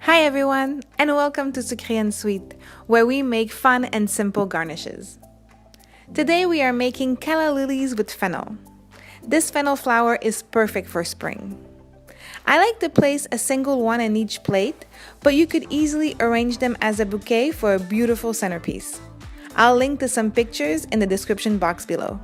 Hi everyone, and welcome to Sucre and Sweet, where we make fun and simple garnishes. Today we are making calla lilies with fennel. This fennel flower is perfect for spring. I like to place a single one in each plate, but you could easily arrange them as a bouquet for a beautiful centerpiece. I'll link to some pictures in the description box below.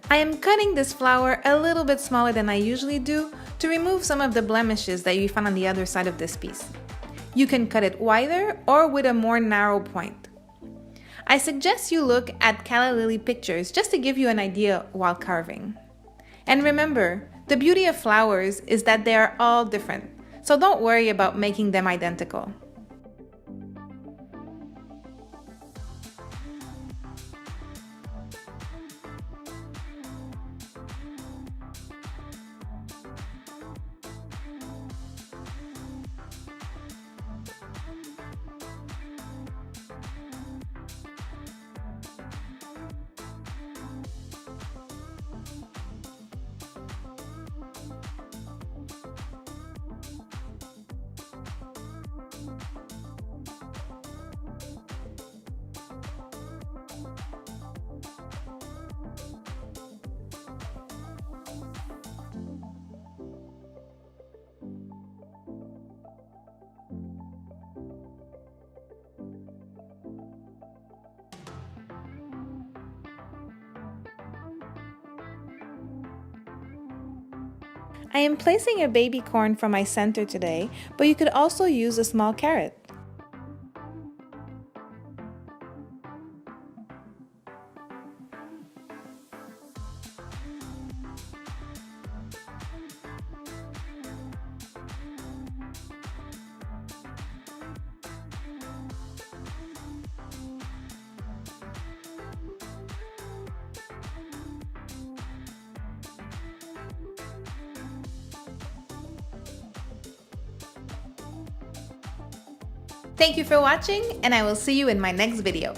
I am cutting this flower a little bit smaller than I usually do to remove some of the blemishes that you find on the other side of this piece. You can cut it wider or with a more narrow point. I suggest you look at calla lily pictures just to give you an idea while carving. And remember, the beauty of flowers is that they are all different, so don't worry about making them identical. I am placing a baby corn for my center today, but you could also use a small carrot. Thank you for watching, and I will see you in my next video.